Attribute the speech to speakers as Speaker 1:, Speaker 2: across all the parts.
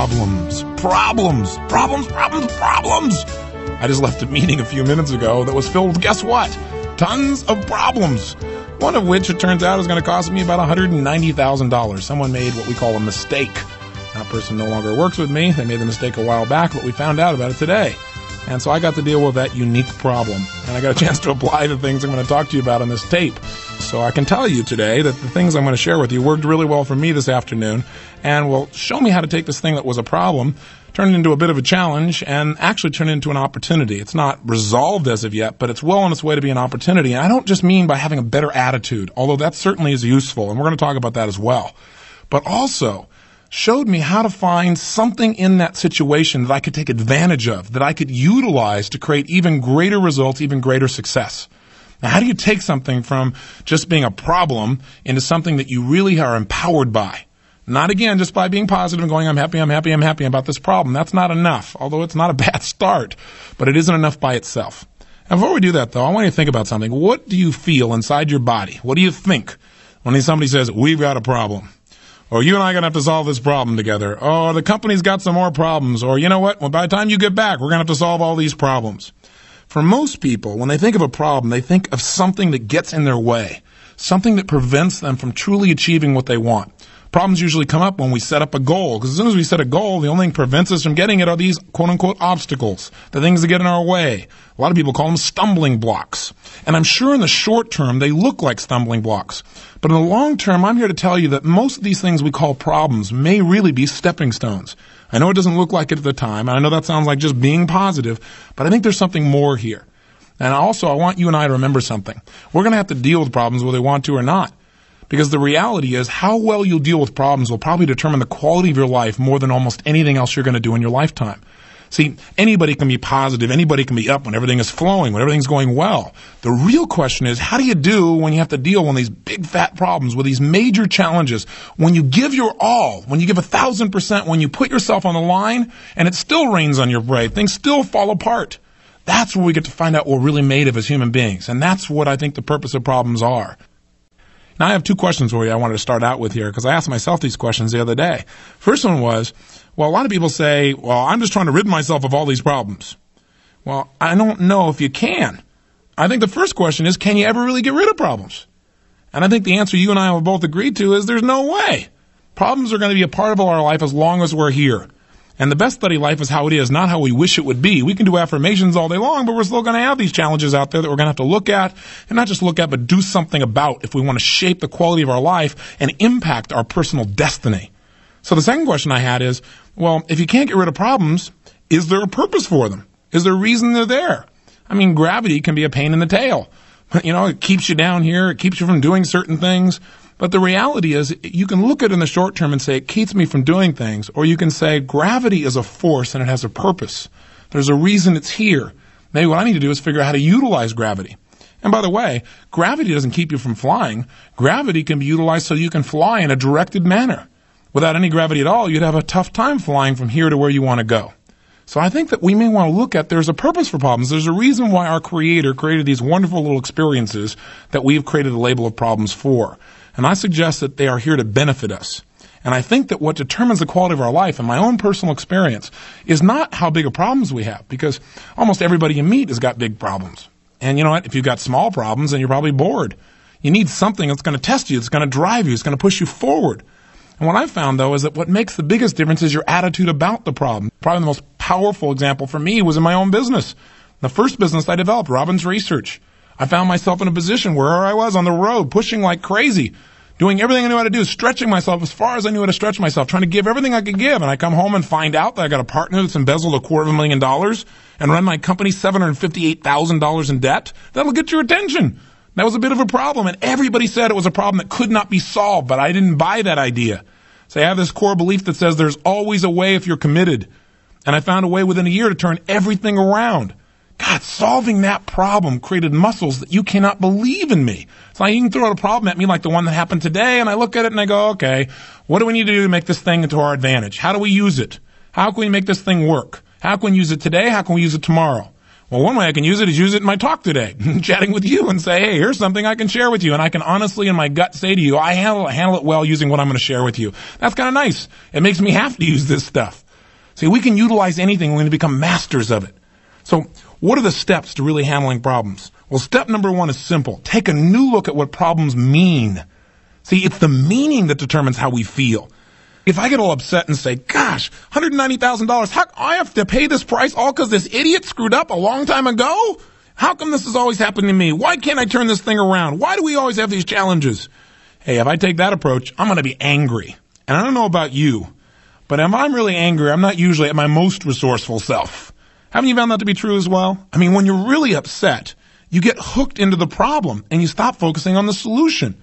Speaker 1: problems. Problems. Problems, problems, problems. I just left a meeting a few minutes ago that was filled with, guess what? Tons of problems. One of which, it turns out, is going to cost me about $190,000. Someone made what we call a mistake. That person no longer works with me. They made the mistake a while back, but we found out about it today. And so I got to deal with that unique problem. And I got a chance to apply the things I'm going to talk to you about on this tape. So I can tell you today that the things I'm going to share with you worked really well for me this afternoon and will show me how to take this thing that was a problem, turn it into a bit of a challenge, and actually turn it into an opportunity. It's not resolved as of yet, but it's well on its way to be an opportunity. And I don't just mean by having a better attitude, although that certainly is useful, and we're going to talk about that as well. But also showed me how to find something in that situation that I could take advantage of, that I could utilize to create even greater results, even greater success. Now, how do you take something from just being a problem into something that you really are empowered by? Not, again, just by being positive and going, I'm happy about this problem. That's not enough, although it's not a bad start, but it isn't enough by itself. And before we do that, though, I want you to think about something. What do you feel inside your body? What do you think when somebody says, we've got a problem? Or you and I are going to have to solve this problem together. Or the company's got some more problems. Or you know what? Well, by the time you get back, we're going to have to solve all these problems. For most people, when they think of a problem, they think of something that gets in their way, something that prevents them from truly achieving what they want. Problems usually come up when we set up a goal, because as soon as we set a goal, the only thing that prevents us from getting it are these quote-unquote obstacles, the things that get in our way. A lot of people call them stumbling blocks. And I'm sure in the short term, they look like stumbling blocks. But in the long term, I'm here to tell you that most of these things we call problems may really be stepping stones. I know it doesn't look like it at the time, and I know that sounds like just being positive, but I think there's something more here. And also, I want you and I to remember something. We're going to have to deal with problems whether we want to or not. Because the reality is how well you'll deal with problems will probably determine the quality of your life more than almost anything else you're going to do in your lifetime. See, anybody can be positive, anybody can be up when everything is flowing, when everything's going well. The real question is, how do you do when you have to deal with these big fat problems, with these major challenges, when you give your all, when you give 1,000%, when you put yourself on the line, and it still rains on your parade, things still fall apart. That's where we get to find out what we're really made of as human beings, and that's what I think the purpose of problems are. Now, I have two questions for you I wanted to start out with here, because I asked myself these questions the other day. First one was, well, a lot of people say, well, I'm just trying to rid myself of all these problems. Well, I don't know if you can. I think the first question is, can you ever really get rid of problems? And I think the answer you and I have both agreed to is there's no way. Problems are going to be a part of our life as long as we're here. And the best study life is how it is, not how we wish it would be. We can do affirmations all day long, but we're still going to have these challenges out there that we're going to have to look at, and not just look at, but do something about if we want to shape the quality of our life and impact our personal destiny. So the second question I had is, well, if you can't get rid of problems, is there a purpose for them? Is there a reason they're there? I mean, gravity can be a pain in the tail. You know, it keeps you down here. It keeps you from doing certain things. But the reality is, you can look at it in the short term and say, it keeps me from doing things. Or you can say, gravity is a force and it has a purpose. There's a reason it's here. Maybe what I need to do is figure out how to utilize gravity. And by the way, gravity doesn't keep you from flying. Gravity can be utilized so you can fly in a directed manner. Without any gravity at all, you'd have a tough time flying from here to where you want to go. So I think that we may want to look at there's a purpose for problems. There's a reason why our Creator created these wonderful little experiences that we've created a label of problems for. And I suggest that they are here to benefit us. And I think that what determines the quality of our life, in my own personal experience, is not how big of problems we have, because almost everybody you meet has got big problems. And you know what? If you've got small problems, then you're probably bored. You need something that's going to test you, that's going to drive you, it's going to push you forward. And what I've found, though, is that what makes the biggest difference is your attitude about the problem. Probably the most powerful example for me was in my own business. The first business I developed, Robbins Research. I found myself in a position where I was on the road, pushing like crazy, doing everything I knew how to do, stretching myself as far as I knew how to stretch myself, trying to give everything I could give. And I come home and find out that I got a partner that's embezzled $250,000 and run my company $758,000 in debt. That'll get your attention. That was a bit of a problem, and everybody said it was a problem that could not be solved, but I didn't buy that idea. So I have this core belief that says there's always a way if you're committed. And I found a way within a year to turn everything around. God, solving that problem created muscles that you cannot believe in me. So you can throw out a problem at me like the one that happened today, and I look at it and I go, okay, what do we need to do to make this thing into our advantage? How do we use it? How can we make this thing work? How can we use it today? How can we use it tomorrow? Well, one way I can use it is use it in my talk today, chatting with you and say, hey, here's something I can share with you. And I can honestly in my gut say to you, I handle it well using what I'm going to share with you. That's kind of nice. It makes me have to use this stuff. See, we can utilize anything. We're going to become masters of it. So what are the steps to really handling problems? Well, step number 1 is simple. Take a new look at what problems mean. See, it's the meaning that determines how we feel. If I get all upset and say, gosh, $190,000, how I have to pay this price all because this idiot screwed up a long time ago? How come this is always happening to me? Why can't I turn this thing around? Why do we always have these challenges? Hey, if I take that approach, I'm going to be angry. And I don't know about you, but if I'm really angry, I'm not usually at my most resourceful self. Haven't you found that to be true as well? I mean, when you're really upset, you get hooked into the problem and you stop focusing on the solution.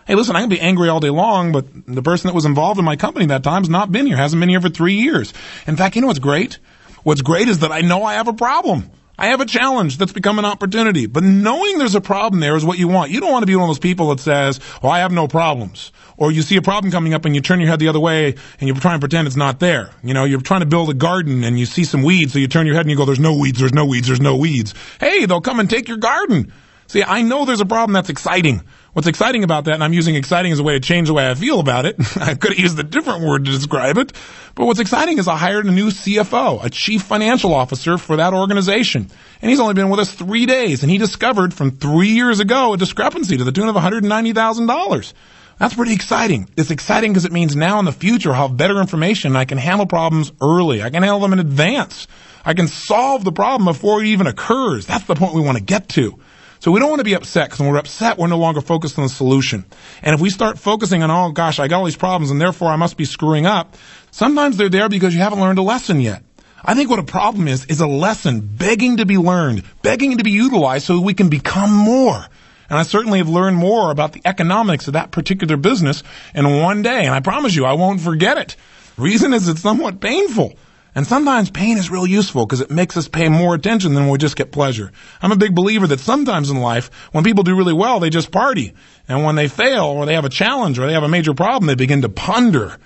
Speaker 1: Hey, listen, I can be angry all day long, but the person that was involved in my company that time has not been here, hasn't been here for 3 years. In fact, you know what's great? What's great is that I know I have a problem. I have a challenge that's become an opportunity. But knowing there's a problem there is what you want. You don't want to be one of those people that says, well, I have no problems. Or you see a problem coming up and you turn your head the other way and you try and pretend it's not there. You know, you're trying to build a garden and you see some weeds, so you turn your head and you go, there's no weeds, there's no weeds, there's no weeds. Hey, they'll come and take your garden. See, I know there's a problem that's exciting. What's exciting about that, and I'm using exciting as a way to change the way I feel about it. I could have used a different word to describe it. But what's exciting is I hired a new CFO, a chief financial officer for that organization. And he's only been with us 3 days. And he discovered from 3 years ago a discrepancy to the tune of $190,000. That's pretty exciting. It's exciting because it means now in the future I'll have better information. I can handle problems early. I can handle them in advance. I can solve the problem before it even occurs. That's the point we want to get to. So we don't want to be upset, because when we're upset, we're no longer focused on the solution. And if we start focusing on, oh gosh, I got all these problems and therefore I must be screwing up, sometimes they're there because you haven't learned a lesson yet. I think what a problem is a lesson begging to be learned, begging to be utilized so we can become more. And I certainly have learned more about the economics of that particular business in one day. And I promise you, I won't forget it. Reason is it's somewhat painful. And sometimes pain is real useful because it makes us pay more attention than when we just get pleasure. I'm a big believer that sometimes in life, when people do really well, they just party. And when they fail or they have a challenge or they have a major problem, they begin to ponder.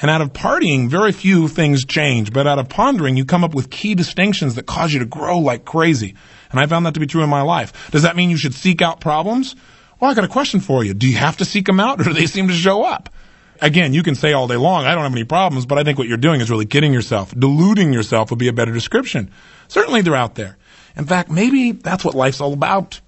Speaker 1: And out of partying, very few things change. But out of pondering, you come up with key distinctions that cause you to grow like crazy. And I found that to be true in my life. Does that mean you should seek out problems? Well, I got a question for you. Do you have to seek them out, or do they seem to show up? Again, you can say all day long, I don't have any problems, but I think what you're doing is really kidding yourself. Deluding yourself would be a better description. Certainly they're out there. In fact, maybe that's what life's all about.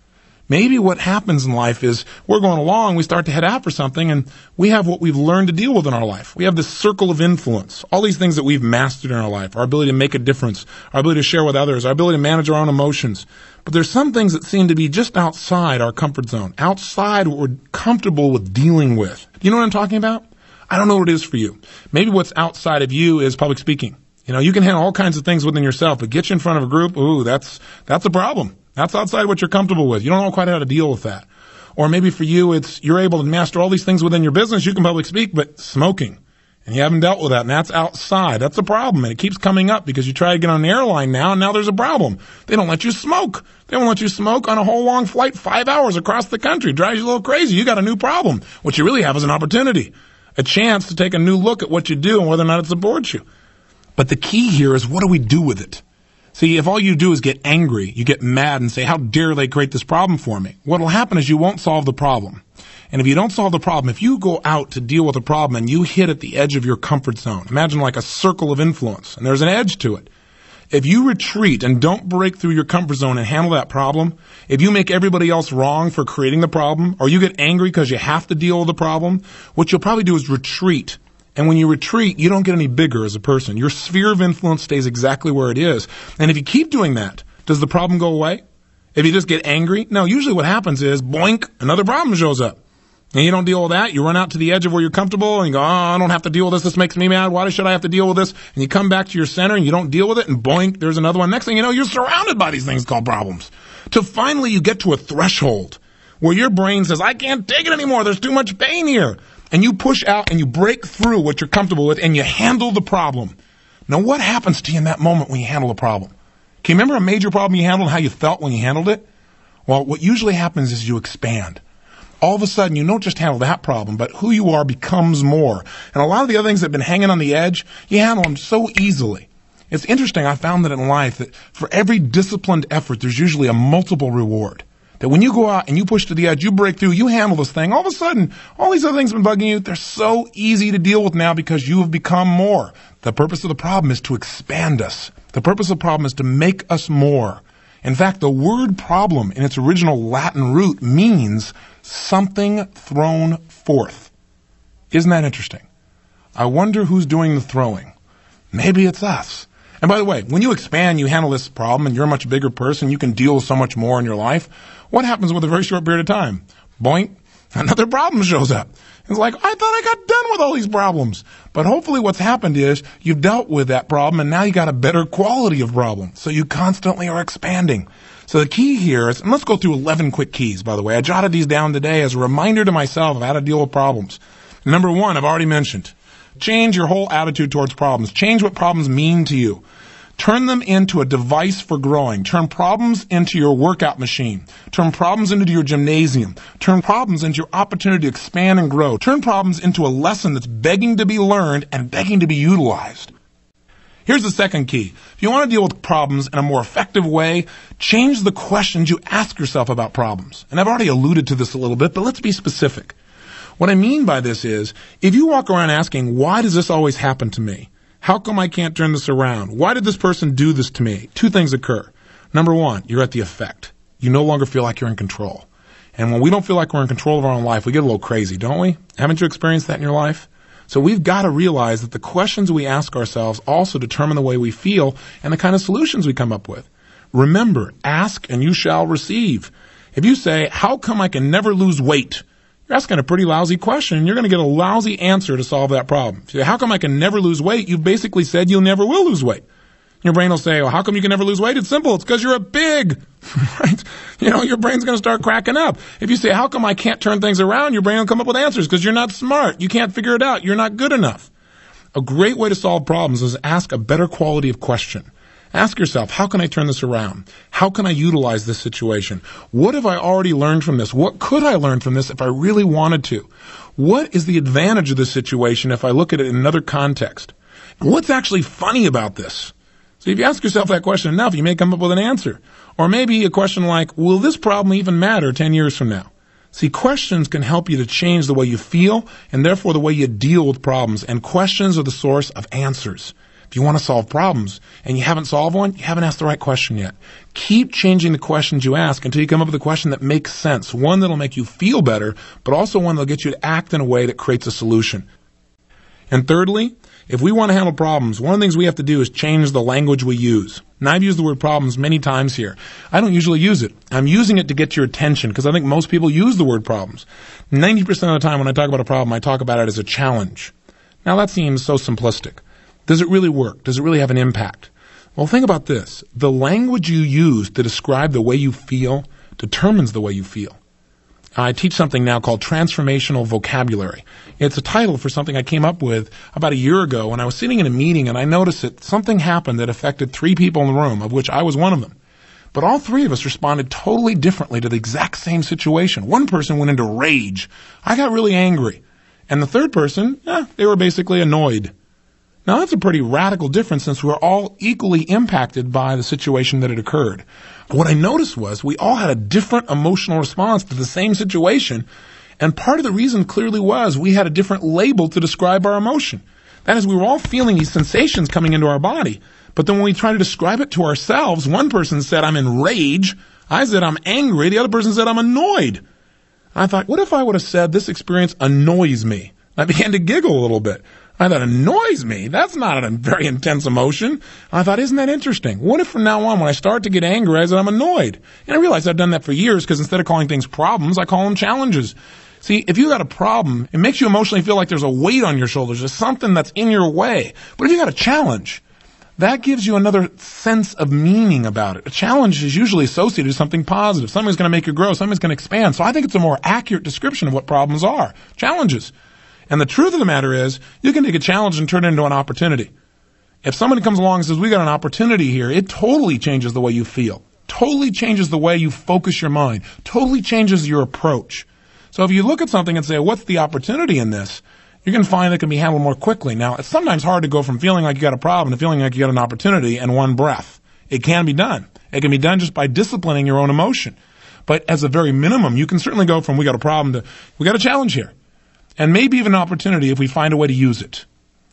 Speaker 1: Maybe what happens in life is we're going along, we start to head out for something, and we have what we've learned to deal with in our life. We have this circle of influence, all these things that we've mastered in our life, our ability to make a difference, our ability to share with others, our ability to manage our own emotions. But there's some things that seem to be just outside our comfort zone, outside what we're comfortable with dealing with. Do you know what I'm talking about? I don't know what it is for you. Maybe what's outside of you is public speaking. You know, you can handle all kinds of things within yourself, but get you in front of a group, ooh, that's a problem. That's outside what you're comfortable with. You don't know quite how to deal with that. Or maybe for you, it's you're able to master all these things within your business. You can public speak, but smoking. And you haven't dealt with that, and that's outside. That's a problem, and it keeps coming up because you try to get on an airline now, and now there's a problem. They don't let you smoke. They won't let you smoke on a whole long flight, 5 hours across the country. Drives you a little crazy. You got a new problem. What you really have is an opportunity. A chance to take a new look at what you do and whether or not it supports you. But the key here is, what do we do with it? See, if all you do is get angry, you get mad and say, how dare they create this problem for me? What will happen is you won't solve the problem. And if you don't solve the problem, if you go out to deal with a problem and you hit at the edge of your comfort zone, imagine like a circle of influence, and there's an edge to it. If you retreat and don't break through your comfort zone and handle that problem, if you make everybody else wrong for creating the problem, or you get angry because you have to deal with the problem, what you'll probably do is retreat. And when you retreat, you don't get any bigger as a person. Your sphere of influence stays exactly where it is. And if you keep doing that, does the problem go away? If you just get angry? No, usually what happens is, boink, another problem shows up. And you don't deal with that. You run out to the edge of where you're comfortable and you go, oh, I don't have to deal with this. This makes me mad. Why should I have to deal with this? And you come back to your center and you don't deal with it, and boink, there's another one. Next thing you know, you're surrounded by these things called problems. Till finally you get to a threshold where your brain says, I can't take it anymore. There's too much pain here. And you push out and you break through what you're comfortable with and you handle the problem. Now, what happens to you in that moment when you handle a problem? Can you remember a major problem you handled and how you felt when you handled it? Well, what usually happens is you expand. All of a sudden, you don't just handle that problem, but who you are becomes more. And a lot of the other things that have been hanging on the edge, you handle them so easily. It's interesting, I found that in life, that for every disciplined effort, there's usually a multiple reward. That when you go out and you push to the edge, you break through, you handle this thing, all of a sudden, all these other things have been bugging you, they're so easy to deal with now because you have become more. The purpose of the problem is to expand us. The purpose of the problem is to make us more. In fact, the word problem in its original Latin root means something thrown forth. Isn't that interesting? I wonder who's doing the throwing. Maybe it's us. And by the way, when you expand, you handle this problem, and you're a much bigger person, you can deal with so much more in your life. What happens with a very short period of time? Boink, another problem shows up. It's like, I thought I got done with all these problems. But hopefully what's happened is you've dealt with that problem, and now you got a better quality of problem. So you constantly are expanding. So the key here is, and let's go through 11 quick keys, by the way. I jotted these down today as a reminder to myself of how to deal with problems. Number one, I've already mentioned. Change your whole attitude towards problems. Change what problems mean to you. Turn them into a device for growing. Turn problems into your workout machine. Turn problems into your gymnasium. Turn problems into your opportunity to expand and grow. Turn problems into a lesson that's begging to be learned and begging to be utilized. Here's the second key. If you want to deal with problems in a more effective way, change the questions you ask yourself about problems. And I've already alluded to this a little bit, but let's be specific. What I mean by this is, if you walk around asking, why does this always happen to me? How come I can't turn this around? Why did this person do this to me? Two things occur. Number one, you're at the effect. You no longer feel like you're in control. And when we don't feel like we're in control of our own life, we get a little crazy, don't we? Haven't you experienced that in your life? So we've got to realize that the questions we ask ourselves also determine the way we feel and the kind of solutions we come up with. Remember, ask and you shall receive. If you say, how come I can never lose weight? You're asking a pretty lousy question, and you're going to get a lousy answer to solve that problem. If you say, how come I can never lose weight? You've basically said you never will lose weight. Your brain will say, well, how come you can never lose weight? It's simple. It's because you're a pig, right? Your brain's going to start cracking up. If you say, how come I can't turn things around? Your brain will come up with answers because you're not smart. You can't figure it out. You're not good enough. A great way to solve problems is ask a better quality of question. Ask yourself, how can I turn this around? How can I utilize this situation? What have I already learned from this? What could I learn from this if I really wanted to? What is the advantage of this situation if I look at it in another context? What's actually funny about this? So if you ask yourself that question enough, you may come up with an answer. Or maybe a question like, will this problem even matter 10 years from now? See, questions can help you to change the way you feel and therefore the way you deal with problems. And questions are the source of answers. If you want to solve problems and you haven't solved one, you haven't asked the right question yet. Keep changing the questions you ask until you come up with a question that makes sense, one that'll make you feel better, but also one that'll get you to act in a way that creates a solution. And thirdly, if we want to handle problems, one of the things we have to do is change the language we use. Now, I've used the word problems many times here. I don't usually use it. I'm using it to get your attention because I think most people use the word problems. 90% of the time when I talk about a problem, I talk about it as a challenge. Now, that seems so simplistic. Does it really work? Does it really have an impact? Well, think about this. The language you use to describe the way you feel determines the way you feel. I teach something now called transformational vocabulary. It's a title for something I came up with about a year ago when I was sitting in a meeting and I noticed that something happened that affected 3 people in the room, of which I was one of them. But all 3 of us responded totally differently to the exact same situation. One person went into rage. I got really angry. And the third person, they were basically annoyed. Now, that's a pretty radical difference since we're all equally impacted by the situation that had occurred. What I noticed was we all had a different emotional response to the same situation, and part of the reason clearly was we had a different label to describe our emotion. That is, we were all feeling these sensations coming into our body, but then when we try to describe it to ourselves, one person said, I'm in rage. I said, I'm angry. The other person said, I'm annoyed. I thought, what if I would have said, this experience annoys me? I began to giggle a little bit. I thought, annoys me? That's not a very intense emotion. I thought, isn't that interesting? What if from now on, when I start to get angry, I said I'm annoyed? And I realized I've done that for years because instead of calling things problems, I call them challenges. See, if you got a problem, it makes you emotionally feel like there's a weight on your shoulders. There's something that's in your way. But if you got a challenge, that gives you another sense of meaning about it. A challenge is usually associated with something positive. Something's going to make you grow. Something's going to expand. So I think it's a more accurate description of what problems are. Challenges. And the truth of the matter is, you can take a challenge and turn it into an opportunity. If somebody comes along and says, we got an opportunity here, it totally changes the way you feel. Totally changes the way you focus your mind. Totally changes your approach. So if you look at something and say, what's the opportunity in this? You're going to find that it can be handled more quickly. Now, it's sometimes hard to go from feeling like you got a problem to feeling like you got an opportunity in one breath. It can be done. It can be done just by disciplining your own emotion. But as a very minimum, you can certainly go from we got a problem to we got a challenge here. And maybe even an opportunity if we find a way to use it.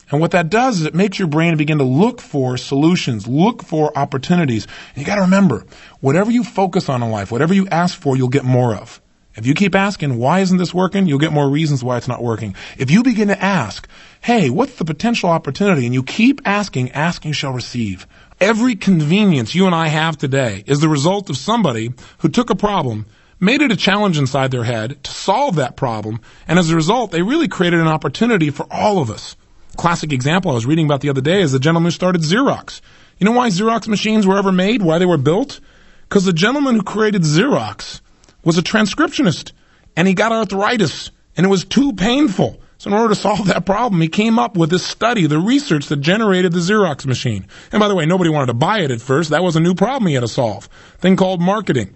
Speaker 1: And what that does is it makes your brain begin to look for solutions, look for opportunities. And you got to remember, whatever you focus on in life, whatever you ask for, you'll get more of. If you keep asking, why isn't this working? You'll get more reasons why it's not working. If you begin to ask, hey, what's the potential opportunity? And you keep asking, ask and you shall receive. Every convenience you and I have today is the result of somebody who took a problem, made it a challenge inside their head to solve that problem, and as a result, they really created an opportunity for all of us. Classic example I was reading about the other day is the gentleman who started Xerox. You know why Xerox machines were ever made? Why they were built? Because the gentleman who created Xerox was a transcriptionist, and he got arthritis, and it was too painful. So in order to solve that problem, he came up with this study, the research that generated the Xerox machine. And by the way, nobody wanted to buy it at first. That was a new problem he had to solve. Thing called marketing.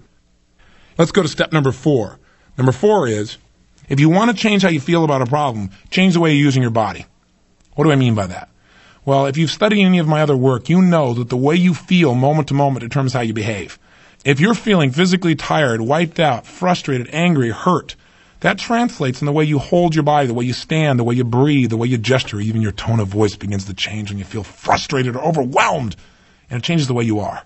Speaker 1: Let's go to step number 4. Number 4 is, if you want to change how you feel about a problem, change the way you're using your body. What do I mean by that? Well, if you've studied any of my other work, you know that the way you feel moment to moment determines how you behave. If you're feeling physically tired, wiped out, frustrated, angry, hurt, that translates in the way you hold your body, the way you stand, the way you breathe, the way you gesture. Even your tone of voice begins to change when you feel frustrated or overwhelmed, and it changes the way you are.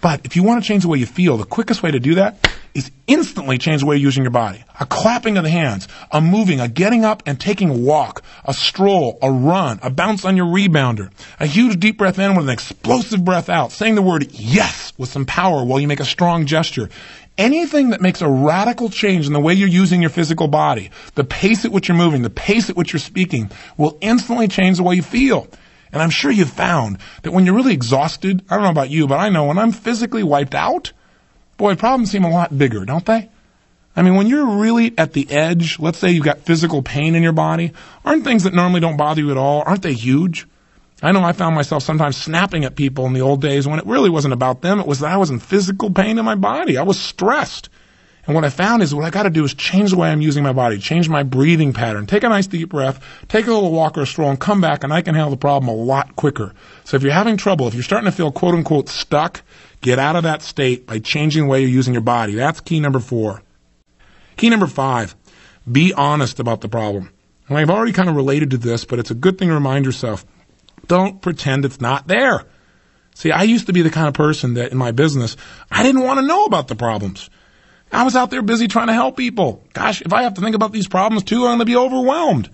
Speaker 1: But if you want to change the way you feel, the quickest way to do that is instantly change the way you're using your body. A clapping of the hands, a moving, a getting up and taking a walk, a stroll, a run, a bounce on your rebounder, a huge deep breath in with an explosive breath out, saying the word yes with some power while you make a strong gesture. Anything that makes a radical change in the way you're using your physical body, the pace at which you're moving, the pace at which you're speaking, will instantly change the way you feel. And I'm sure you've found that when you're really exhausted, I don't know about you, but I know when I'm physically wiped out, boy, problems seem a lot bigger, don't they? I mean, when you're really at the edge, let's say you've got physical pain in your body, aren't things that normally don't bother you at all, aren't they huge? I know I found myself sometimes snapping at people in the old days when it really wasn't about them. It was that I was in physical pain in my body. I was stressed. And what I found is what I got to do is change the way I'm using my body, change my breathing pattern, take a nice deep breath, take a little walk or a stroll, and come back, and I can handle the problem a lot quicker. So if you're having trouble, if you're starting to feel quote-unquote stuck, get out of that state by changing the way you're using your body. That's key number 4. Key number 5, be honest about the problem. And I've already kind of related to this, but it's a good thing to remind yourself. Don't pretend it's not there. See, I used to be the kind of person that in my business, I didn't want to know about the problems. I was out there busy trying to help people. Gosh, if I have to think about these problems too, I'm going to be overwhelmed.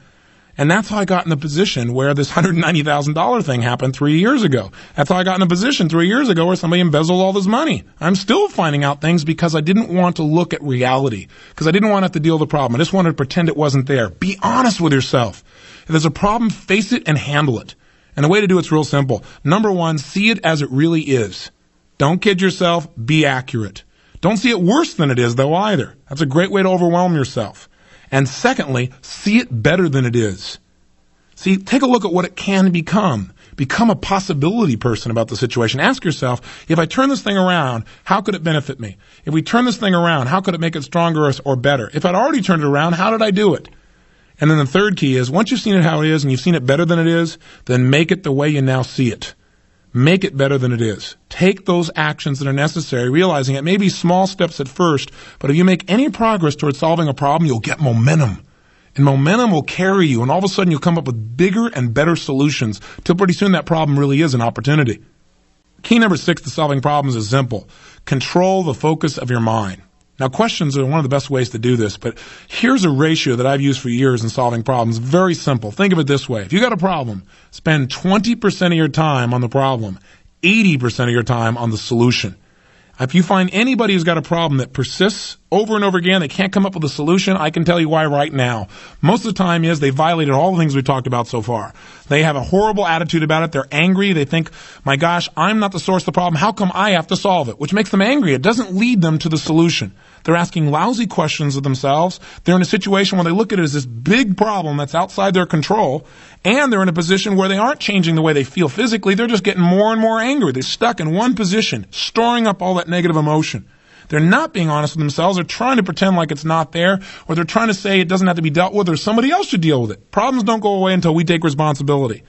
Speaker 1: And that's how I got in the position where this $190,000 thing happened 3 years ago. That's how I got in a position 3 years ago where somebody embezzled all this money. I'm still finding out things because I didn't want to look at reality, because I didn't want to have to deal with the problem. I just wanted to pretend it wasn't there. Be honest with yourself. If there's a problem, face it and handle it. And the way to do it's real simple. Number 1, see it as it really is. Don't kid yourself. Be accurate. Don't see it worse than it is, though, either. That's a great way to overwhelm yourself. And secondly, see it better than it is. See, take a look at what it can become. Become a possibility person about the situation. Ask yourself, if I turn this thing around, how could it benefit me? If we turn this thing around, how could it make it stronger or better? If I'd already turned it around, how did I do it? And then the third key is, once you've seen it how it is and you've seen it better than it is, then make it the way you now see it. Make it better than it is. Take those actions that are necessary, realizing it may be small steps at first, but if you make any progress towards solving a problem, you'll get momentum. And momentum will carry you, and all of a sudden you'll come up with bigger and better solutions, till pretty soon that problem really is an opportunity. Key number 6 to solving problems is simple. Control the focus of your mind. Now, questions are one of the best ways to do this, but here's a ratio that I've used for years in solving problems. Very simple. Think of it this way. If you got a problem, spend 20% of your time on the problem, 80% of your time on the solution. If you find anybody who's got a problem that persists over and over again, they can't come up with a solution, I can tell you why right now. Most of the time is they violated all the things we've talked about so far. They have a horrible attitude about it. They're angry. They think, my gosh, I'm not the source of the problem. How come I have to solve it? Which makes them angry. It doesn't lead them to the solution. They're asking lousy questions of themselves. They're in a situation where they look at it as this big problem that's outside their control, and they're in a position where they aren't changing the way they feel physically. They're just getting more and more angry. They're stuck in one position, storing up all that negative emotion. They're not being honest with themselves. They're trying to pretend like it's not there, or they're trying to say it doesn't have to be dealt with, or somebody else should deal with it. Problems don't go away until we take responsibility.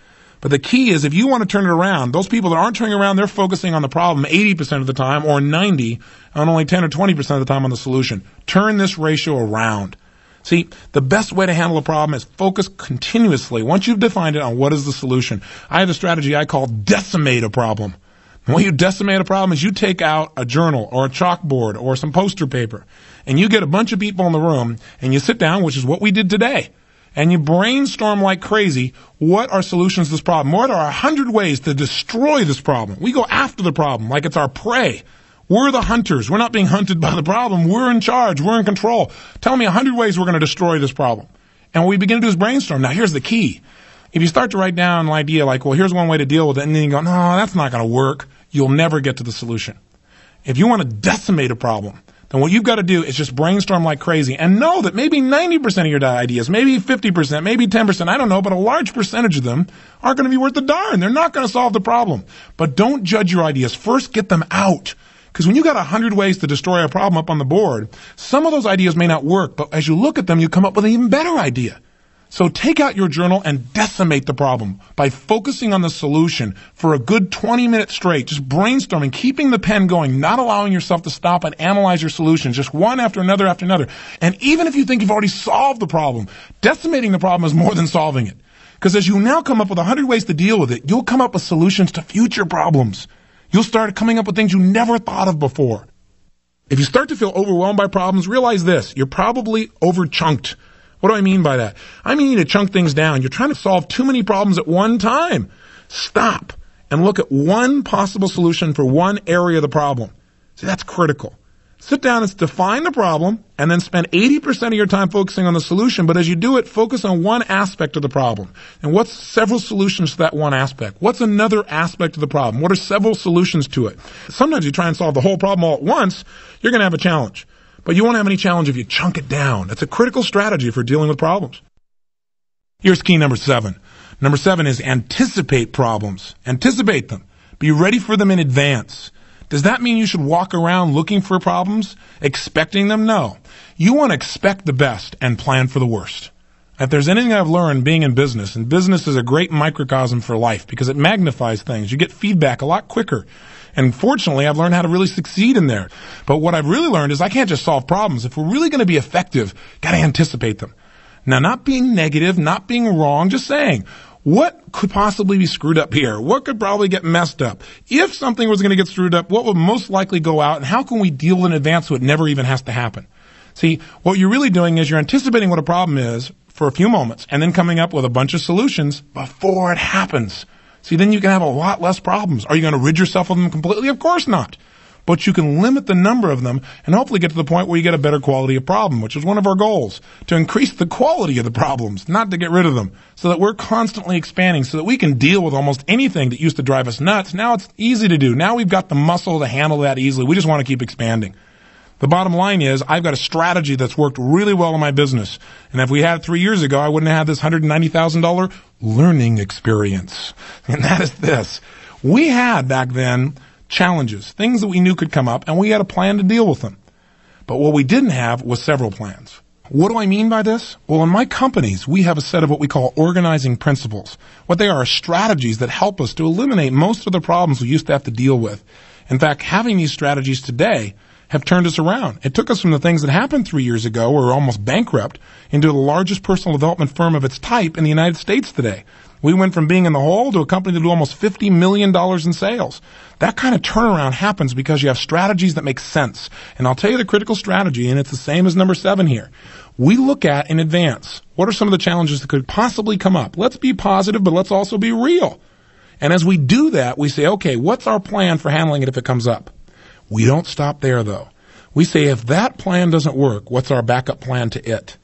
Speaker 1: But the key is if you want to turn it around, those people that aren't turning around, they're focusing on the problem 80% of the time or 90 and only 10 or 20% of the time on the solution. Turn this ratio around. See, the best way to handle a problem is focus continuously. Once you've defined it on what is the solution, I have a strategy I call decimate a problem. And when you decimate a problem is you take out a journal or a chalkboard or some poster paper and you get a bunch of people in the room and you sit down, which is what we did today, and you brainstorm like crazy, what are solutions to this problem? What are 100 ways to destroy this problem? We go after the problem like it's our prey. We're the hunters. We're not being hunted by the problem. We're in charge. We're in control. Tell me 100 ways we're going to destroy this problem. And what we begin to do is brainstorm. Now, here's the key. If you start to write down an idea like, well, here's one way to deal with it, and then you go, no, that's not going to work, you'll never get to the solution. If you want to decimate a problem, then what you've got to do is just brainstorm like crazy and know that maybe 90% of your ideas, maybe 50%, maybe 10%, I don't know, but a large percentage of them aren't going to be worth a darn. They're not going to solve the problem. But don't judge your ideas. First, get them out. Because when you got 100 ways to destroy a problem up on the board, some of those ideas may not work, but as you look at them, you come up with an even better idea. So take out your journal and decimate the problem by focusing on the solution for a good 20 minutes straight, just brainstorming, keeping the pen going, not allowing yourself to stop and analyze your solutions, just one after another after another. And even if you think you've already solved the problem, decimating the problem is more than solving it. Because as you now come up with 100 ways to deal with it, you'll come up with solutions to future problems. You'll start coming up with things you never thought of before. If you start to feel overwhelmed by problems, realize this. You're probably over-chunked. What do I mean by that? I mean to chunk things down. You're trying to solve too many problems at one time. Stop and look at one possible solution for one area of the problem. See, that's critical. Sit down and define the problem and then spend 80% of your time focusing on the solution. But as you do it, focus on one aspect of the problem. And what's several solutions to that one aspect? What's another aspect of the problem? What are several solutions to it? Sometimes you try and solve the whole problem all at once, you're going to have a challenge. But you won't have any challenge if you chunk it down. It's a critical strategy for dealing with problems. Here's key number 7. Number 7 is anticipate problems. Anticipate them. Be ready for them in advance. Does that mean you should walk around looking for problems, expecting them? No. You want to expect the best and plan for the worst. If there's anything I've learned being in business, and business is a great microcosm for life because it magnifies things. You get feedback a lot quicker. And fortunately, I've learned how to really succeed in there. But what I've really learned is I can't just solve problems. If we're really going to be effective, got to anticipate them. Now, not being negative, not being wrong, just saying, what could possibly be screwed up here? What could probably get messed up? If something was going to get screwed up, what would most likely go out? And how can we deal in advance so it never even has to happen? See, what you're really doing is you're anticipating what a problem is for a few moments and then coming up with a bunch of solutions before it happens. See, then you can have a lot less problems. Are you going to rid yourself of them completely? Of course not. But you can limit the number of them and hopefully get to the point where you get a better quality of problem, which is one of our goals, to increase the quality of the problems, not to get rid of them, so that we're constantly expanding, so that we can deal with almost anything that used to drive us nuts. Now it's easy to do. Now we've got the muscle to handle that easily. We just want to keep expanding. The bottom line is I've got a strategy that's worked really well in my business. And if we had it 3 years ago, I wouldn't have had this $190,000 learning experience. And that is this. We had back then challenges, things that we knew could come up, and we had a plan to deal with them. But what we didn't have was several plans. What do I mean by this? Well, in my companies, we have a set of what we call organizing principles. What they are strategies that help us to eliminate most of the problems we used to have to deal with. In fact, having these strategies today have turned us around. It took us from the things that happened 3 years ago, where we were almost bankrupt, into the largest personal development firm of its type in the United States today. We went from being in the hole to a company that do almost $50 million in sales. That kind of turnaround happens because you have strategies that make sense. And I'll tell you the critical strategy, and it's the same as number 7 here. We look at in advance, what are some of the challenges that could possibly come up? Let's be positive, but let's also be real. And as we do that, we say, okay, what's our plan for handling it if it comes up? We don't stop there, though. We say, if that plan doesn't work, what's our backup plan to it?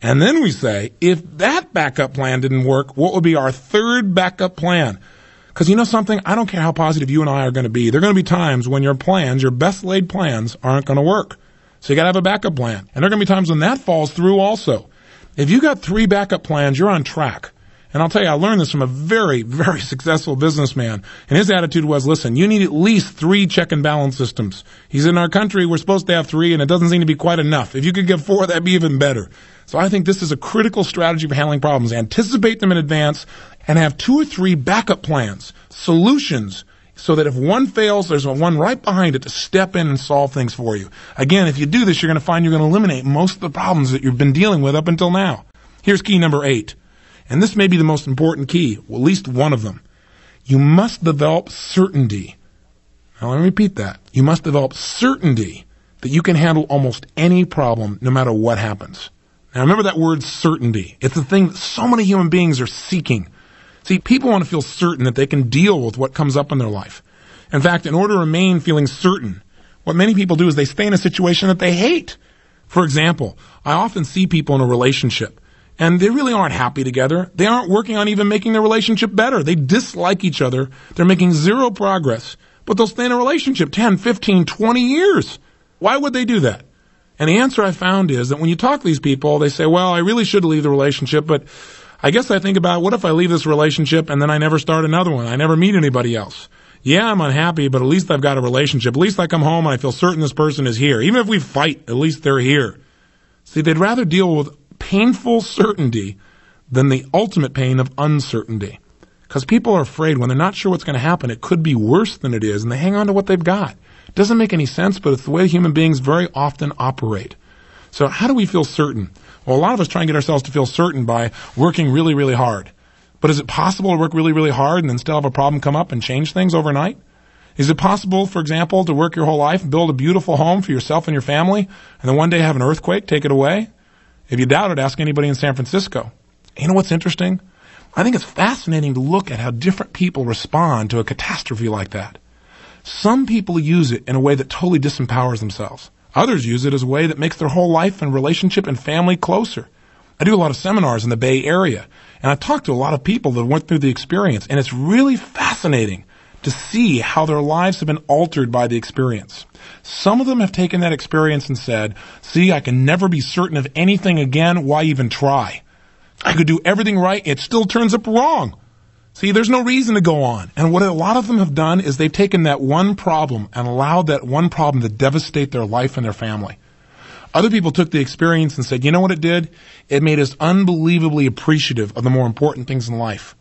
Speaker 1: And then we say, if that backup plan didn't work, what would be our third backup plan? Because you know something? I don't care how positive you and I are going to be. There are going to be times when your plans, your best laid plans, aren't going to work. So you got to have a backup plan. And there are going to be times when that falls through also. If you got 3 backup plans, you're on track. And I'll tell you, I learned this from a very, very successful businessman. And his attitude was, listen, you need at least 3 check and balance systems. He's in our country, we're supposed to have 3, and it doesn't seem to be quite enough. If you could get 4, that'd be even better. So I think this is a critical strategy for handling problems. Anticipate them in advance and have 2 or 3 backup plans, solutions, so that if one fails, there's one right behind it to step in and solve things for you. Again, if you do this, you're going to find you're going to eliminate most of the problems that you've been dealing with up until now. Here's key number 8. And this may be the most important key, well, at least one of them. You must develop certainty. Now, let me repeat that. You must develop certainty that you can handle almost any problem, no matter what happens. Now, remember that word certainty. It's the thing that so many human beings are seeking. See, people want to feel certain that they can deal with what comes up in their life. In fact, in order to remain feeling certain, what many people do is they stay in a situation that they hate. For example, I often see people in a relationship, and they really aren't happy together. They aren't working on even making their relationship better. They dislike each other. They're making zero progress, but they'll stay in a relationship 10, 15, 20 years. Why would they do that? And the answer I found is that when you talk to these people, they say, well, I really should leave the relationship, but I guess I think about, what if I leave this relationship and then I never start another one? I never meet anybody else. Yeah, I'm unhappy, but at least I've got a relationship. At least I come home and I feel certain this person is here. Even if we fight, at least they're here. See, they'd rather deal with painful certainty than the ultimate pain of uncertainty. Because people are afraid when they're not sure what's going to happen, it could be worse than it is, and they hang on to what they've got. It doesn't make any sense, but it's the way human beings very often operate. So how do we feel certain? Well, a lot of us try and get ourselves to feel certain by working really, really hard. But is it possible to work really, really hard and then still have a problem come up and change things overnight? Is it possible, for example, to work your whole life and build a beautiful home for yourself and your family, and then one day have an earthquake take it away? If you doubt it, ask anybody in San Francisco. You know what's interesting? I think it's fascinating to look at how different people respond to a catastrophe like that. Some people use it in a way that totally disempowers themselves. Others use it as a way that makes their whole life and relationship and family closer. I do a lot of seminars in the Bay Area, and I talk to a lot of people that went through the experience, and it's really fascinating to see how their lives have been altered by the experience. Some of them have taken that experience and said, see, I can never be certain of anything again, why even try? I could do everything right, it still turns up wrong. See, there's no reason to go on. And what a lot of them have done is they've taken that one problem and allowed that one problem to devastate their life and their family. Other people took the experience and said, you know what it did? It made us unbelievably appreciative of the more important things in life.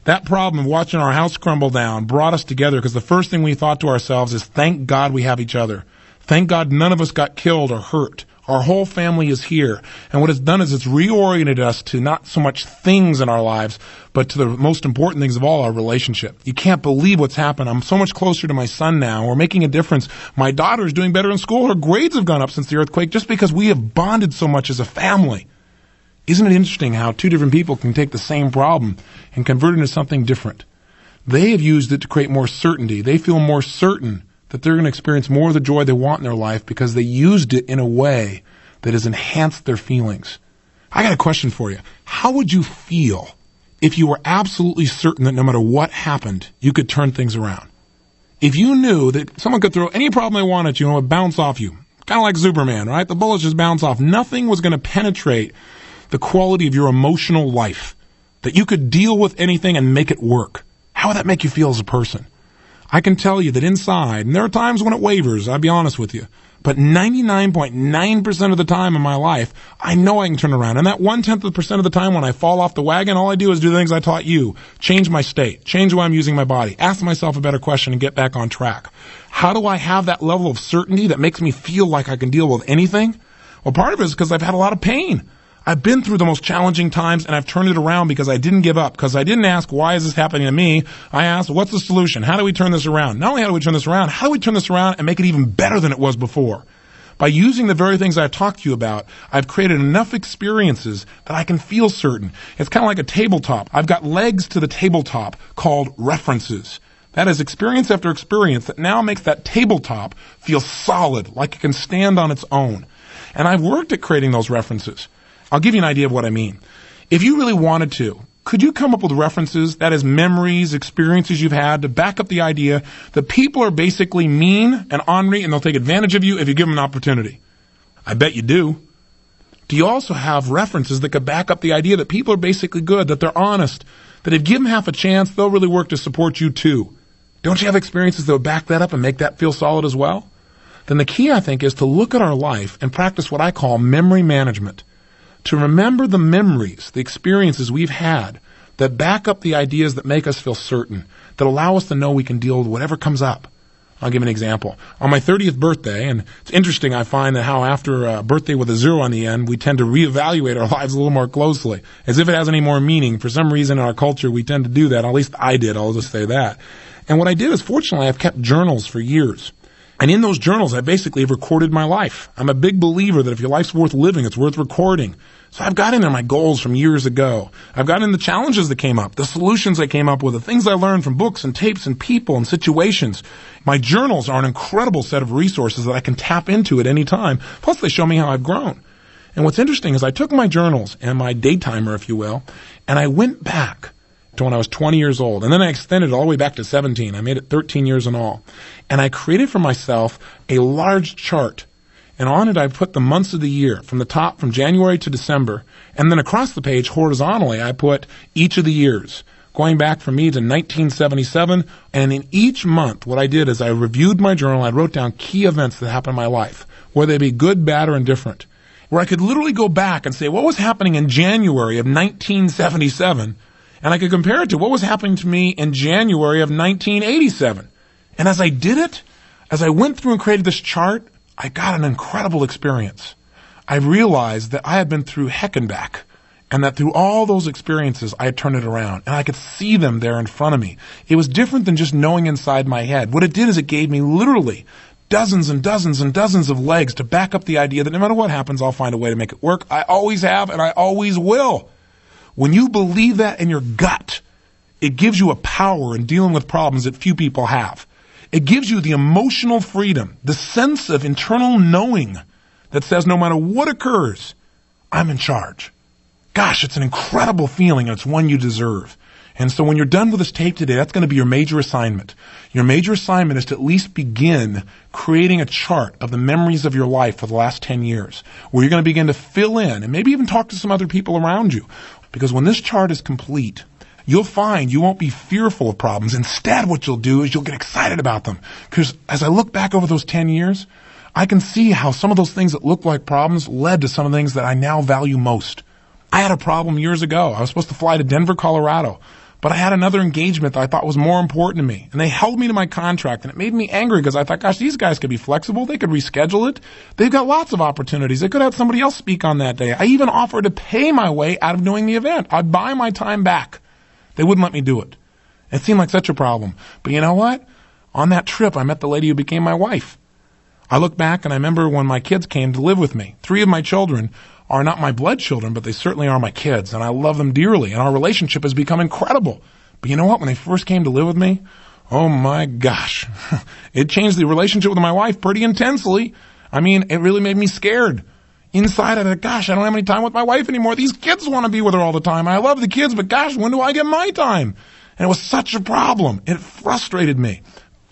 Speaker 1: That problem of watching our house crumble down brought us together because the first thing we thought to ourselves is, thank God we have each other. Thank God none of us got killed or hurt. Our whole family is here. And what it's done is it's reoriented us to not so much things in our lives, but to the most important things of all, our relationship. You can't believe what's happened. I'm so much closer to my son now. We're making a difference. My daughter is doing better in school. Her grades have gone up since the earthquake just because we have bonded so much as a family. Isn't it interesting how two different people can take the same problem and convert it into something different? They have used it to create more certainty. They feel more certain that they're going to experience more of the joy they want in their life because they used it in a way that has enhanced their feelings. I got a question for you. How would you feel if you were absolutely certain that no matter what happened, you could turn things around? If you knew that someone could throw any problem they wanted at you and it would bounce off you, kind of like Superman, right? The bullets just bounce off. Nothing was going to penetrate the quality of your emotional life, that you could deal with anything and make it work. How would that make you feel as a person? I can tell you that inside, and there are times when it wavers, I'll be honest with you, but 99.9% of the time in my life, I know I can turn around. And that 0.1% of the time when I fall off the wagon, all I do is do the things I taught you. Change my state, change the way I'm using my body, ask myself a better question and get back on track. How do I have that level of certainty that makes me feel like I can deal with anything? Well, part of it is because I've had a lot of pain. I've been through the most challenging times, and I've turned it around because I didn't give up, because I didn't ask, why is this happening to me? I asked, what's the solution? How do we turn this around? Not only how do we turn this around, how do we turn this around and make it even better than it was before? By using the very things I've talked to you about, I've created enough experiences that I can feel certain. It's kind of like a tabletop. I've got legs to the tabletop called references. That is experience after experience that now makes that tabletop feel solid, like it can stand on its own. And I've worked at creating those references. I'll give you an idea of what I mean. If you really wanted to, could you come up with references, that is memories, experiences you've had, to back up the idea that people are basically mean and ornery and they'll take advantage of you if you give them an opportunity? I bet you do. Do you also have references that could back up the idea that people are basically good, that they're honest, that if you give them half a chance, they'll really work to support you too? Don't you have experiences that would back that up and make that feel solid as well? Then the key, I think, is to look at our life and practice what I call memory management. To remember the memories, the experiences we've had that back up the ideas that make us feel certain, that allow us to know we can deal with whatever comes up. I'll give an example. On my 30th birthday, and it's interesting, I find that how after a birthday with a 0 on the end, we tend to reevaluate our lives a little more closely, as if it has any more meaning. For some reason in our culture, we tend to do that. At least I did. I'll just say that. And what I did is, fortunately, I've kept journals for years. And in those journals, I basically have recorded my life. I'm a big believer that if your life's worth living, it's worth recording. So I've got in there my goals from years ago. I've got in the challenges that came up, the solutions I came up with, the things I learned from books and tapes and people and situations. My journals are an incredible set of resources that I can tap into at any time. Plus, they show me how I've grown. And what's interesting is I took my journals and my daytimer, if you will, and I went back to when I was 20 years old. And then I extended it all the way back to 17. I made it 13 years in all. And I created for myself a large chart. And on it, I put the months of the year from the top, from January to December. And then across the page, horizontally, I put each of the years, going back for me to 1977. And in each month, what I did is I reviewed my journal. I wrote down key events that happened in my life, whether they be good, bad, or indifferent, where I could literally go back and say, what was happening in January of 1977? And I could compare it to what was happening to me in January of 1987. And as I did it, as I went through and created this chart, I got an incredible experience. I realized that I had been through heck and back, and that through all those experiences, I had turned it around, and I could see them there in front of me. It was different than just knowing inside my head. What it did is it gave me literally dozens and dozens and dozens of legs to back up the idea that no matter what happens, I'll find a way to make it work. I always have, and I always will. When you believe that in your gut, it gives you a power in dealing with problems that few people have. It gives you the emotional freedom, the sense of internal knowing that says no matter what occurs, I'm in charge. Gosh, it's an incredible feeling, and it's one you deserve. And so when you're done with this tape today, that's going to be your major assignment. Your major assignment is to at least begin creating a chart of the memories of your life for the last 10 years, where you're going to begin to fill in and maybe even talk to some other people around you. Because when this chart is complete, you'll find you won't be fearful of problems. Instead, what you'll do is you'll get excited about them. Because as I look back over those 10 years, I can see how some of those things that look like problems led to some of the things that I now value most. I had a problem years ago. I was supposed to fly to Denver, Colorado, but I had another engagement that I thought was more important to me. And they held me to my contract, and it made me angry because I thought, gosh, these guys could be flexible. They could reschedule it. They've got lots of opportunities. They could have somebody else speak on that day. I even offered to pay my way out of doing the event. I'd buy my time back. They wouldn't let me do it. It seemed like such a problem. But you know what? On that trip, I met the lady who became my wife. I look back and I remember when my kids came to live with me. 3 of my children are not my blood children, but they certainly are my kids, and I love them dearly, and our relationship has become incredible. But you know what? When they first came to live with me, oh my gosh, it changed the relationship with my wife pretty intensely. I mean, it really made me scared. Inside, I thought, gosh, I don't have any time with my wife anymore. These kids want to be with her all the time. I love the kids, but gosh, when do I get my time? And it was such a problem. It frustrated me.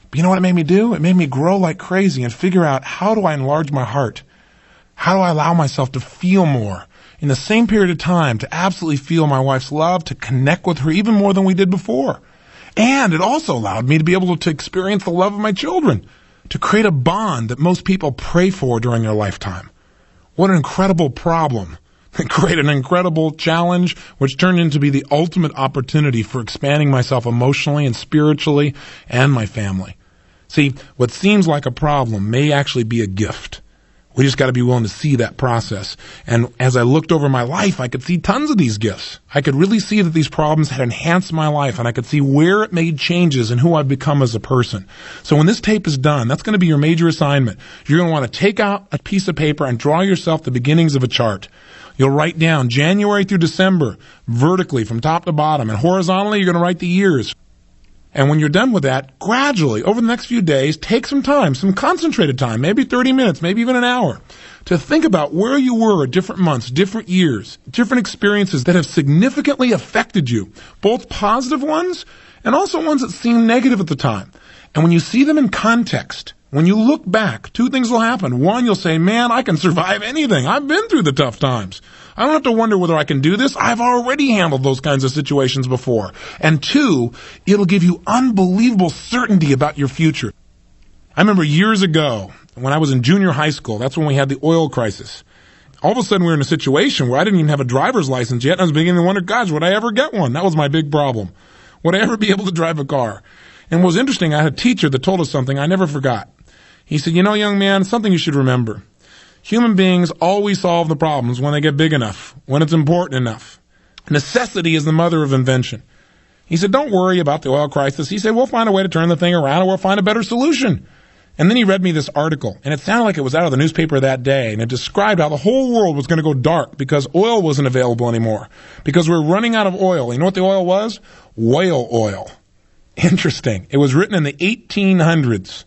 Speaker 1: But you know what it made me do? It made me grow like crazy and figure out, how do I enlarge my heart? How do I allow myself to feel more in the same period of time, to absolutely feel my wife's love, to connect with her even more than we did before? And it also allowed me to be able to experience the love of my children, to create a bond that most people pray for during their lifetime. What an incredible problem. It created an incredible challenge, which turned into be the ultimate opportunity for expanding myself emotionally and spiritually and my family. See, what seems like a problem may actually be a gift. We just got to be willing to see that process. And as I looked over my life, I could see tons of these gifts. I could really see that these problems had enhanced my life, and I could see where it made changes and who I've become as a person. So when this tape is done, that's going to be your major assignment. You're going to want to take out a piece of paper and draw yourself the beginnings of a chart. You'll write down January through December, vertically from top to bottom, and horizontally you're going to write the years. And when you're done with that, gradually, over the next few days, take some time, some concentrated time, maybe 30 minutes, maybe even an hour, to think about where you were at different months, different years, different experiences that have significantly affected you, both positive ones and also ones that seem negative at the time. And when you see them in context, when you look back, 2 things will happen. 1, you'll say, man, I can survive anything. I've been through the tough times. I don't have to wonder whether I can do this. I've already handled those kinds of situations before. And 2, it'll give you unbelievable certainty about your future. I remember years ago, when I was in junior high school, that's when we had the oil crisis. All of a sudden, we were in a situation where I didn't even have a driver's license yet, and I was beginning to wonder, gosh, would I ever get one? That was my big problem. Would I ever be able to drive a car? And what was interesting, I had a teacher that told us something I never forgot. He said, young man, it's something you should remember. Human beings always solve the problems when they get big enough, when it's important enough. Necessity is the mother of invention. He said, don't worry about the oil crisis. He said, we'll find a way to turn the thing around, or we'll find a better solution. And then he read me this article, and it sounded like it was out of the newspaper that day, and it described how the whole world was going to go dark because oil wasn't available anymore, because we're running out of oil. You know what the oil was? Whale oil. Interesting. It was written in the 1800s.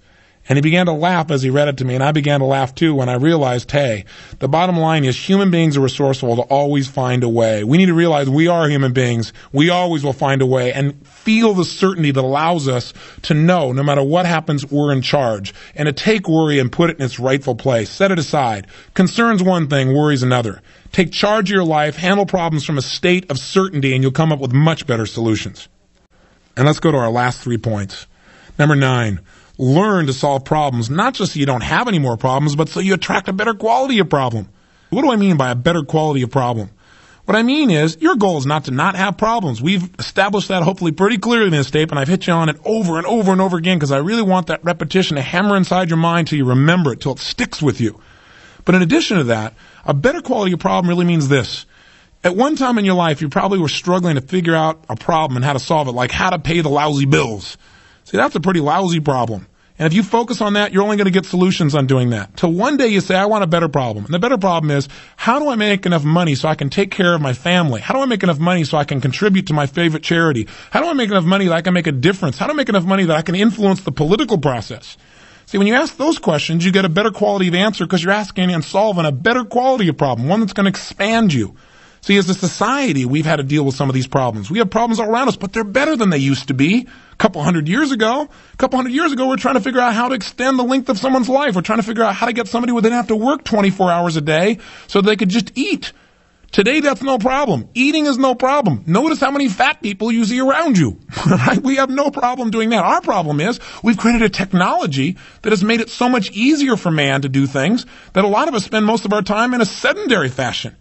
Speaker 1: And he began to laugh as he read it to me, and I began to laugh too when I realized, hey, the bottom line is human beings are resourceful to always find a way. We need to realize we are human beings. We always will find a way, and feel the certainty that allows us to know, no matter what happens, we're in charge. And to take worry and put it in its rightful place. Set it aside. Concern's one thing, worry's another. Take charge of your life, handle problems from a state of certainty, and you'll come up with much better solutions. And let's go to our last 3 points. Number 9. Learn to solve problems, not just so you don't have any more problems, but so you attract a better quality of problem. What do I mean by a better quality of problem? What I mean is, your goal is not to not have problems. We've established that hopefully pretty clearly in this tape, and I've hit you on it over and over and over again because I really want that repetition to hammer inside your mind till you remember it, till it sticks with you. But in addition to that, a better quality of problem really means this. At one time in your life, you probably were struggling to figure out a problem and how to solve it, like how to pay the lousy bills. See, that's a pretty lousy problem. And if you focus on that, you're only going to get solutions on doing that. Till one day you say, I want a better problem. And the better problem is, how do I make enough money so I can take care of my family? How do I make enough money so I can contribute to my favorite charity? How do I make enough money that I can make a difference? How do I make enough money that I can influence the political process? See, when you ask those questions, you get a better quality of answer because you're asking and solving a better quality of problem, one that's going to expand you. See, as a society, we've had to deal with some of these problems. We have problems all around us, but they're better than they used to be. A couple hundred years ago, we're trying to figure out how to extend the length of someone's life. We're trying to figure out how to get somebody where they don't have to work 24 hours a day so they could just eat. Today, that's no problem. Eating is no problem. Notice how many fat people you see around you. Right? We have no problem doing that. Our problem is we've created a technology that has made it so much easier for man to do things that a lot of us spend most of our time in a sedentary fashion.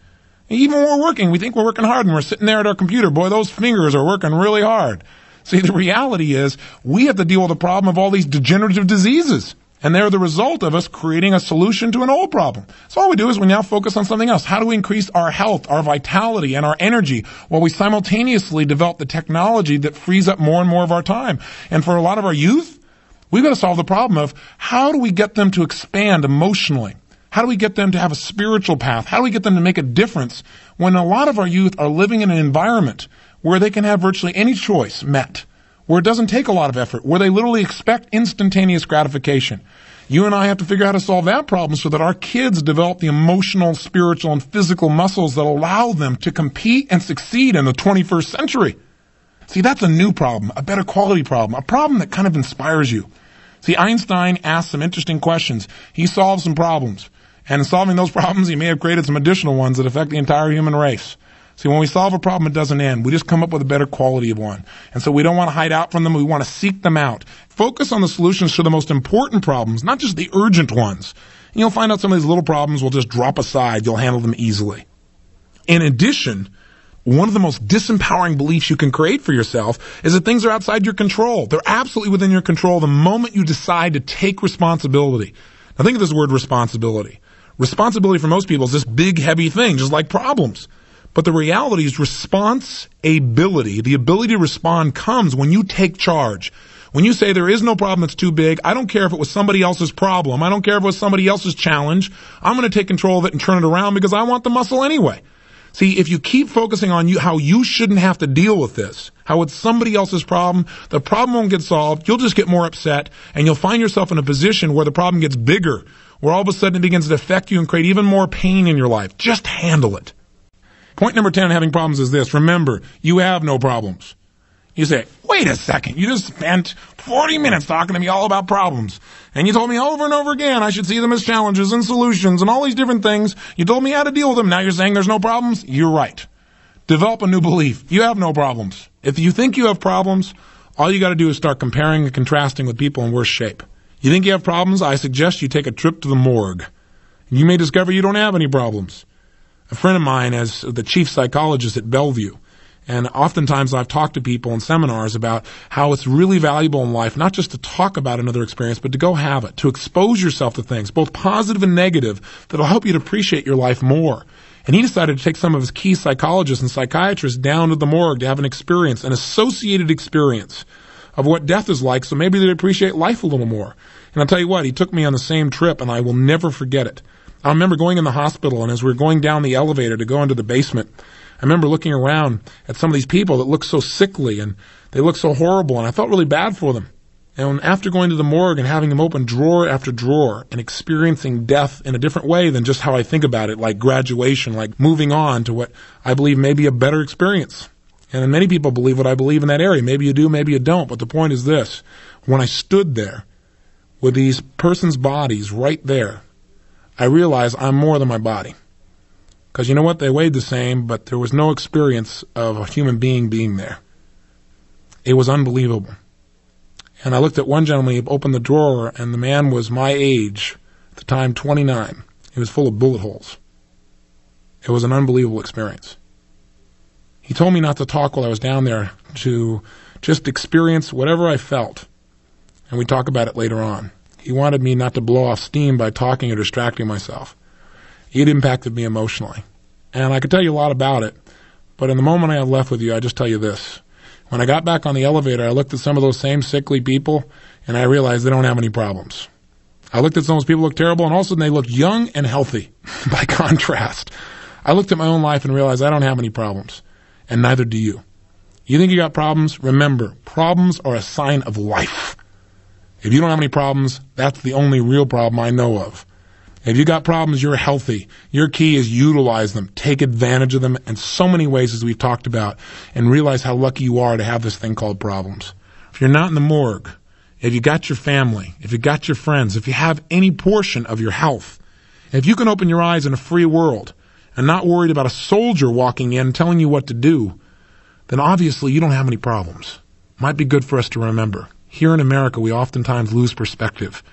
Speaker 1: Even when we're working, we think we're working hard and we're sitting there at our computer. Boy, those fingers are working really hard. See, the reality is we have to deal with the problem of all these degenerative diseases. And they're the result of us creating a solution to an old problem. So all we do is we now focus on something else. How do we increase our health, our vitality, and our energy while we simultaneously develop the technology that frees up more and more of our time? And for a lot of our youth, we've got to solve the problem of how do we get them to expand emotionally? How do we get them to have a spiritual path? How do we get them to make a difference when a lot of our youth are living in an environment where they can have virtually any choice met, where it doesn't take a lot of effort, where they literally expect instantaneous gratification? You and I have to figure out how to solve that problem so that our kids develop the emotional, spiritual, and physical muscles that allow them to compete and succeed in the 21st century. See, that's a new problem, a better quality problem, a problem that kind of inspires you. See, Einstein asked some interesting questions. He solved some problems. And in solving those problems, he may have created some additional ones that affect the entire human race. See, when we solve a problem, it doesn't end. We just come up with a better quality of one. And so we don't want to hide out from them. We want to seek them out. Focus on the solutions to the most important problems, not just the urgent ones. And you'll find out some of these little problems will just drop aside. You'll handle them easily. In addition, one of the most disempowering beliefs you can create for yourself is that things are outside your control. They're absolutely within your control the moment you decide to take responsibility. Now think of this word responsibility. Responsibility for most people is this big, heavy thing, just like problems. But the reality is responsibility, the ability to respond, comes when you take charge. When you say there is no problem that's too big, I don't care if it was somebody else's problem, I don't care if it was somebody else's challenge, I'm going to take control of it and turn it around because I want the muscle anyway. See, if you keep focusing on how you shouldn't have to deal with this, how it's somebody else's problem, the problem won't get solved, you'll just get more upset, and you'll find yourself in a position where the problem gets bigger, where all of a sudden it begins to affect you and create even more pain in your life. Just handle it. Point number 10 in having problems is this. Remember, you have no problems. You say, wait a second, you just spent 40 minutes talking to me all about problems. And you told me over and over again I should see them as challenges and solutions and all these different things. You told me how to deal with them. Now you're saying there's no problems? You're right. Develop a new belief. You have no problems. If you think you have problems, all you got to do is start comparing and contrasting with people in worse shape. You think you have problems? I suggest you take a trip to the morgue. You may discover you don't have any problems. A friend of mine is the chief psychologist at Bellevue. And oftentimes I've talked to people in seminars about how it's really valuable in life, not just to talk about another experience, but to go have it, to expose yourself to things, both positive and negative, that'll help you to appreciate your life more. And he decided to take some of his key psychologists and psychiatrists down to the morgue to have an experience, an associated experience of what death is like, so maybe they'd appreciate life a little more. And I'll tell you what, he took me on the same trip, and I will never forget it. I remember going in the hospital, and as we were going down the elevator to go into the basement, I remember looking around at some of these people that looked so sickly and they looked so horrible, and I felt really bad for them. And after going to the morgue and having them open drawer after drawer and experiencing death in a different way than just how I think about it, like graduation, like moving on to what I believe may be a better experience. And many people believe what I believe in that area. Maybe you do, maybe you don't. But the point is this. When I stood there with these persons' bodies right there, I realized I'm more than my body. Because you know what? They weighed the same, but there was no experience of a human being there. It was unbelievable. And I looked at one gentleman, he opened the drawer, and the man was my age, at the time 29. He was full of bullet holes. It was an unbelievable experience. He told me not to talk while I was down there, to just experience whatever I felt. And we talk about it later on. He wanted me not to blow off steam by talking or distracting myself. It impacted me emotionally. And I could tell you a lot about it, but in the moment I have left with you, I just tell you this. When I got back on the elevator, I looked at some of those same sickly people, and I realized they don't have any problems. I looked at some of those people who look terrible, and all of a sudden they look young and healthy, by contrast. I looked at my own life and realized I don't have any problems, and neither do you. You think you got problems? Remember, problems are a sign of life. If you don't have any problems, that's the only real problem I know of. If you got problems, you're healthy. Your key is utilize them, take advantage of them in so many ways as we've talked about, and realize how lucky you are to have this thing called problems. If you're not in the morgue, if you got your family, if you got your friends, if you have any portion of your health, if you can open your eyes in a free world and not worried about a soldier walking in telling you what to do, then obviously you don't have any problems. Might be good for us to remember. Here in America, we oftentimes lose perspective.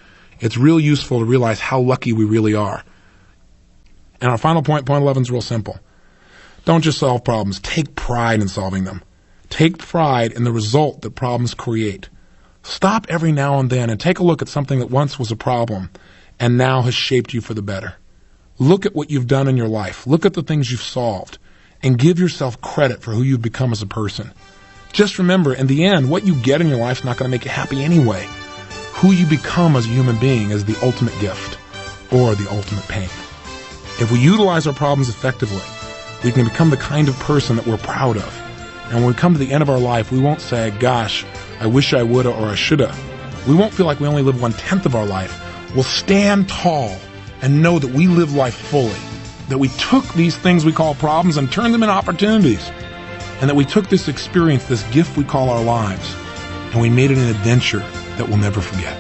Speaker 1: It's real useful to realize how lucky we really are. And our final point 11, is real simple. Don't just solve problems. Take pride in solving them. Take pride in the result that problems create. Stop every now and then and take a look at something that once was a problem and now has shaped you for the better. Look at what you've done in your life. Look at the things you've solved and give yourself credit for who you've become as a person. Just remember, in the end, what you get in your life is not going to make you happy anyway. Who you become as a human being is the ultimate gift or the ultimate pain. If we utilize our problems effectively, we can become the kind of person that we're proud of. And when we come to the end of our life, we won't say, gosh, I wish I woulda or I shoulda. We won't feel like we only live 1/10 of our life. We'll stand tall and know that we live life fully, that we took these things we call problems and turned them into opportunities, and that we took this experience, this gift we call our lives, and we made it an adventure that we'll never forget.